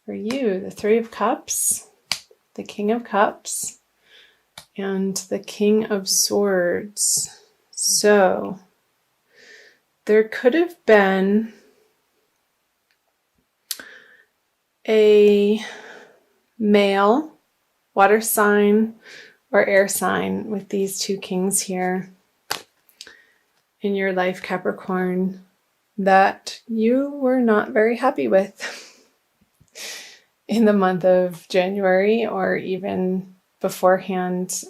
For you, the Three of Cups, the King of Cups, and the King of Swords. So there could have been a male water sign or air sign with these two kings here in your life, Capricorn, that you were not very happy with in the month of January or even beforehand.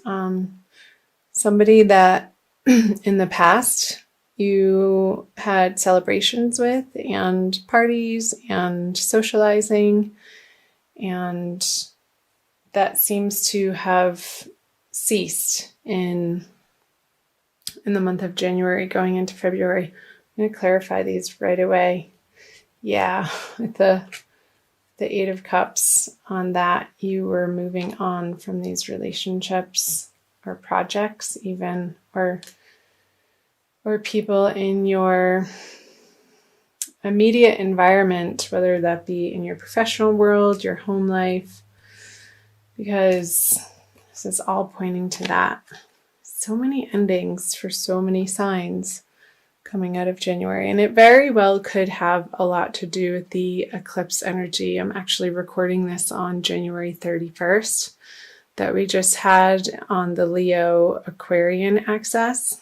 Somebody that in the past you had celebrations with and parties and socializing, and that seems to have ceased in the month of January going into February. I'm going to clarify these right away. Yeah, with the Eight of Cups on that, you were moving on from these relationships or projects even, or people in your immediate environment, whether that be in your professional world, your home life, because this is all pointing to that. So many endings for so many signs coming out of January, and it very well could have a lot to do with the eclipse energy. I'm actually recording this on January 31st that we just had on the Leo Aquarian axis,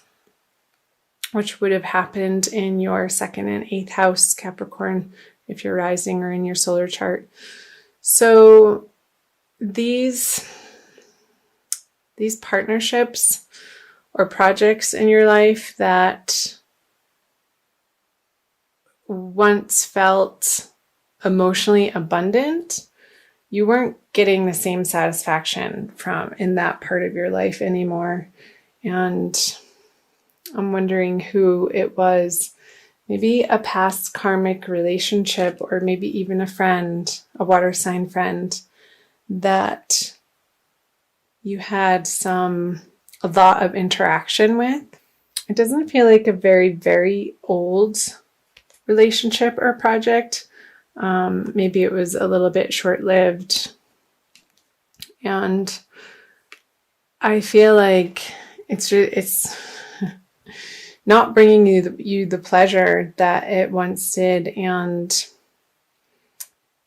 which would have happened in your 2nd and 8th house, Capricorn, if you're rising or in your solar chart. So these partnerships or projects in your life that once felt emotionally abundant, you weren't getting the same satisfaction from in that part of your life anymore. And I'm wondering who it was. Maybe a past karmic relationship, or maybe even a friend, a water sign friend, that you had a lot of interaction with. It doesn't feel like a very, very old relationship or project. Maybe it was a little bit short-lived. And I feel like it's not bringing you the pleasure that it once did. And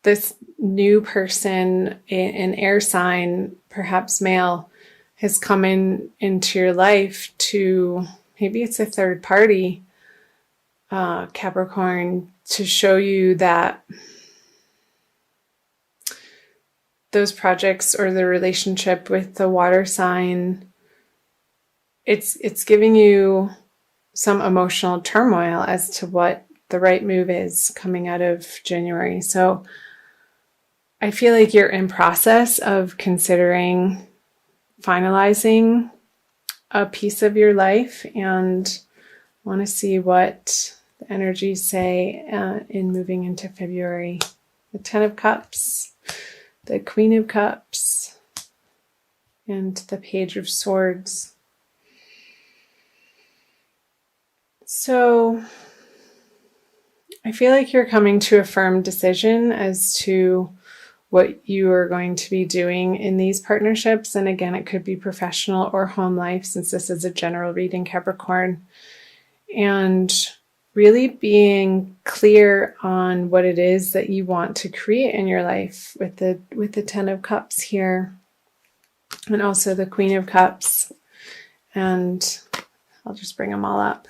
this new person, an air sign, perhaps male, has come into your life to, maybe it's a third party, Capricorn, to show you that those projects or the relationship with the water sign, it's giving you some emotional turmoil as to what the right move is coming out of January. So I feel like you're in process of considering finalizing a piece of your life, and want to see what the energies say in moving into February. The 10 of Cups, the Queen of Cups, and the Page of Swords. So I feel like you're coming to a firm decision as to what you are going to be doing in these partnerships. And again, it could be professional or home life, since this is a general reading, Capricorn. And really being clear on what it is that you want to create in your life with the 10 of Cups here, and also the Queen of Cups. And I'll just bring them all up.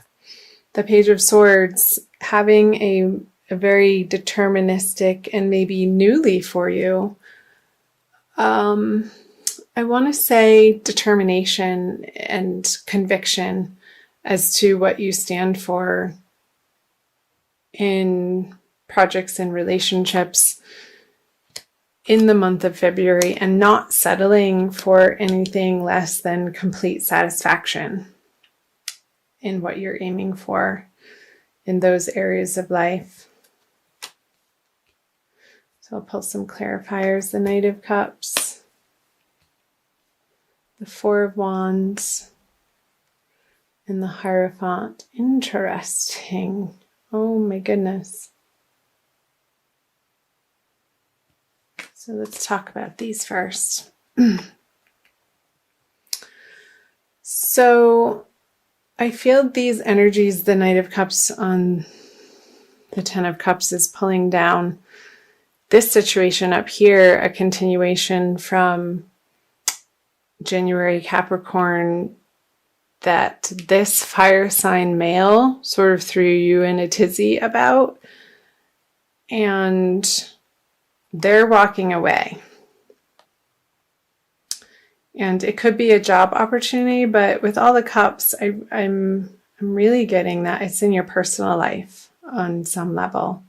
The Page of Swords, having a very deterministic and maybe newly for you, I want to say determination and conviction as to what you stand for in projects and relationships in the month of February, and not settling for anything less than complete satisfaction in what you're aiming for in those areas of life. So I'll pull some clarifiers. The Knight of Cups, the Four of Wands, and the Hierophant. Interesting. Oh my goodness. So let's talk about these first. So I feel these energies, the Knight of Cups on the Ten of Cups is pulling down this situation up here, a continuation from January Capricorn, that this fire sign male sort of threw you in a tizzy about, and they're walking away. And it could be a job opportunity, but with all the cups, I'm really getting that it's in your personal life on some level.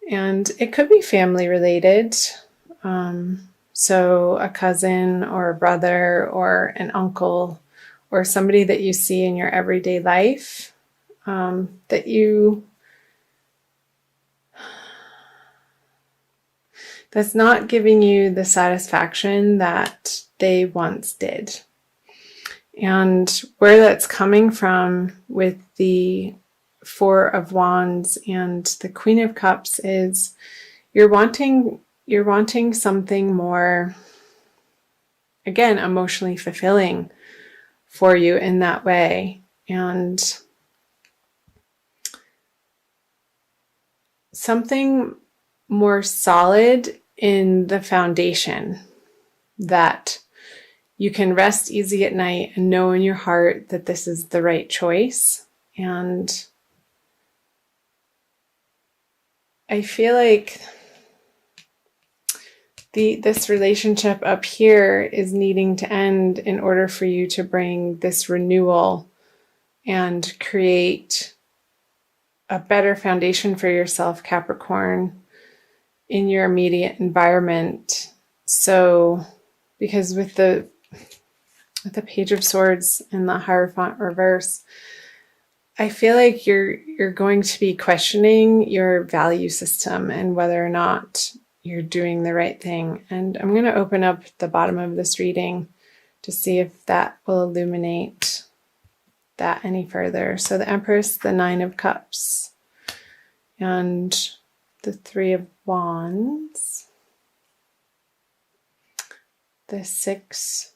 And it could be family related. So a cousin or a brother or an uncle or somebody that you see in your everyday life, that's not giving you the satisfaction that they once did. And where that's coming from with the Four of Wands and the Queen of Cups is you're wanting something more, again, emotionally fulfilling for you in that way. And something more solid in the foundation that you can rest easy at night and know in your heart that this is the right choice. And I feel like this relationship up here is needing to end in order for you to bring this renewal and create a better foundation for yourself, Capricorn, in your immediate environment. So, because with the Page of Swords and the Hierophant reverse, I feel like you're going to be questioning your value system and whether or not you're doing the right thing. And I'm going to open up the bottom of this reading to see if that will illuminate that any further. So the Empress, the Nine of Cups, and the Three of Wands, the Six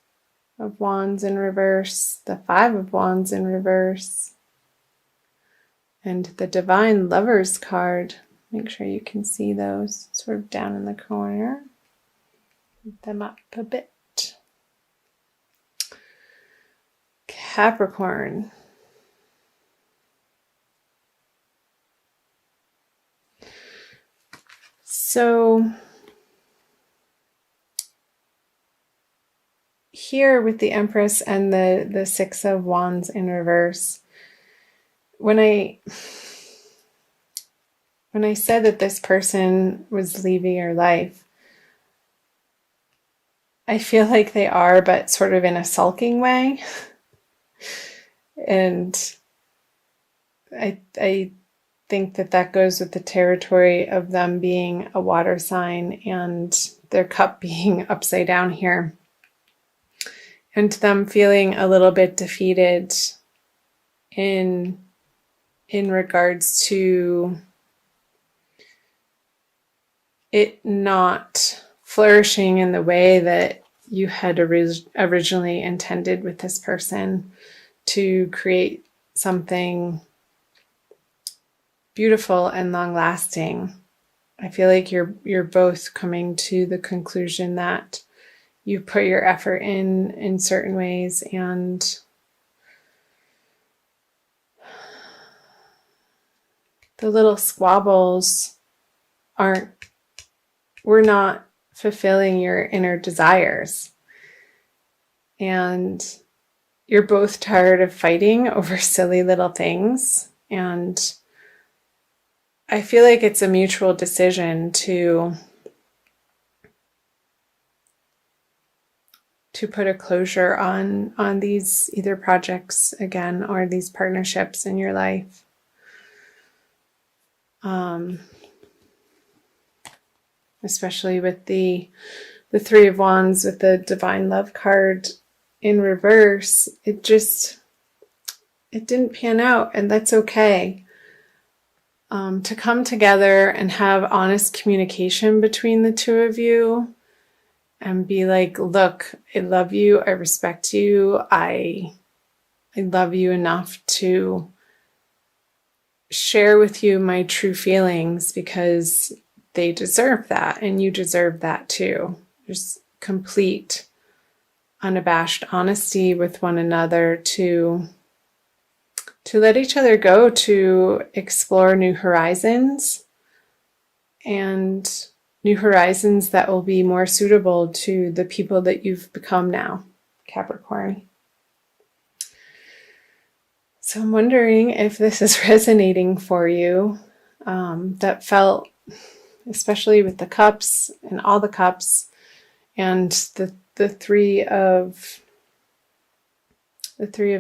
of Wands in reverse, the Five of Wands in reverse, and the Divine Lovers card. Make sure you can see those sort of down in the corner. Put them up a bit. Capricorn. So here with the Empress and the Six of Wands in reverse, when I said that this person was leaving your life, I feel like they are, but sort of in a sulking way. And I think that goes with the territory of them being a water sign and their cup being upside down here. And them feeling a little bit defeated in regards to it not flourishing in the way that you had originally intended with this person to create something beautiful and long-lasting. I feel like you're both coming to the conclusion that you put your effort in certain ways, and the little squabbles we're not fulfilling your inner desires. And you're both tired of fighting over silly little things. And I feel like it's a mutual decision to put a closure on these either projects again or these partnerships in your life. Especially with the Three of Wands with the Divine Love card in reverse, it didn't pan out, and that's okay. to come together and have honest communication between the two of you and be like, look, I love you, I respect you, I love you enough to share with you my true feelings because they deserve that and you deserve that too. There's complete, unabashed honesty with one another to let each other go to explore new horizons, and new horizons that will be more suitable to the people that you've become now, Capricorn. So I'm wondering if this is resonating for you. That felt, especially with the cups and all the cups and the three of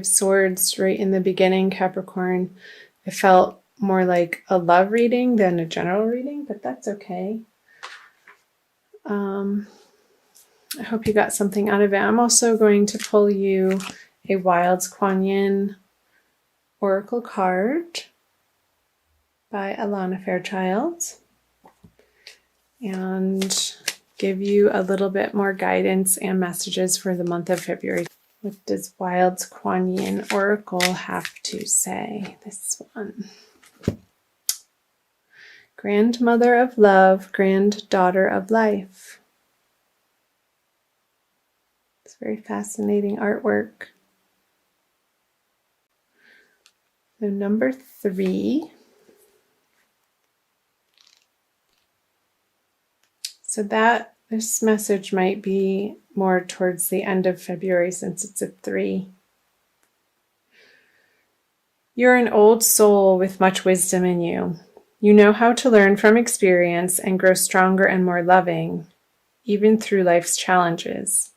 swords right in the beginning, Capricorn. It felt more like a love reading than a general reading, but that's okay. I hope you got something out of it. I'm also going to pull you a Wild Kuan Yin Oracle card by Alana Fairchild and give you a little bit more guidance and messages for the month of February. What does Wild Kuan Yin Oracle have to say? This one. Grandmother of love, granddaughter of life. It's very fascinating artwork. So number 3. So this message might be more towards the end of February since it's a 3. You're an old soul with much wisdom in you. You know how to learn from experience and grow stronger and more loving, even through life's challenges.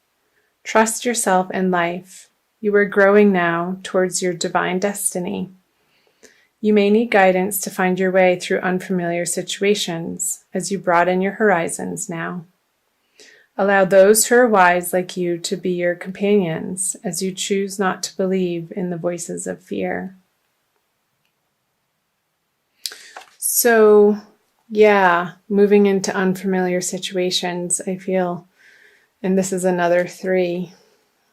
Trust yourself and life. You are growing now towards your divine destiny. You may need guidance to find your way through unfamiliar situations as you broaden your horizons now. Allow those who are wise like you to be your companions as you choose not to believe in the voices of fear. So, yeah, moving into unfamiliar situations, I feel, and this is another 3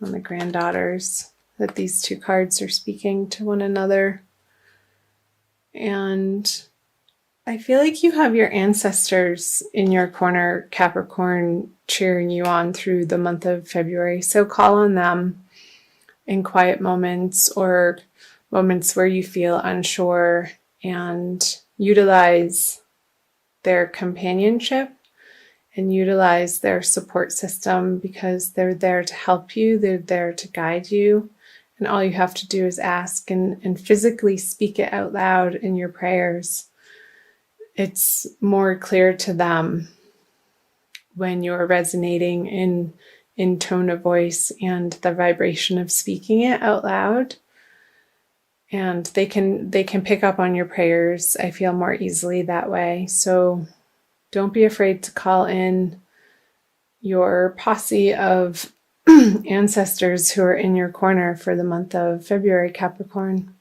on the granddaughters, that these 2 cards are speaking to one another. And I feel like you have your ancestors in your corner, Capricorn, cheering you on through the month of February. So call on them in quiet moments or moments where you feel unsure, and utilize their companionship and utilize their support system because they're there to help you. They're there to guide you. And all you have to do is ask and physically speak it out loud in your prayers. It's more clear to them when you're resonating in tone of voice and the vibration of speaking it out loud. And they can pick up on your prayers, I feel, more easily that way. So don't be afraid to call in your posse of ancestors who are in your corner for the month of February, Capricorn.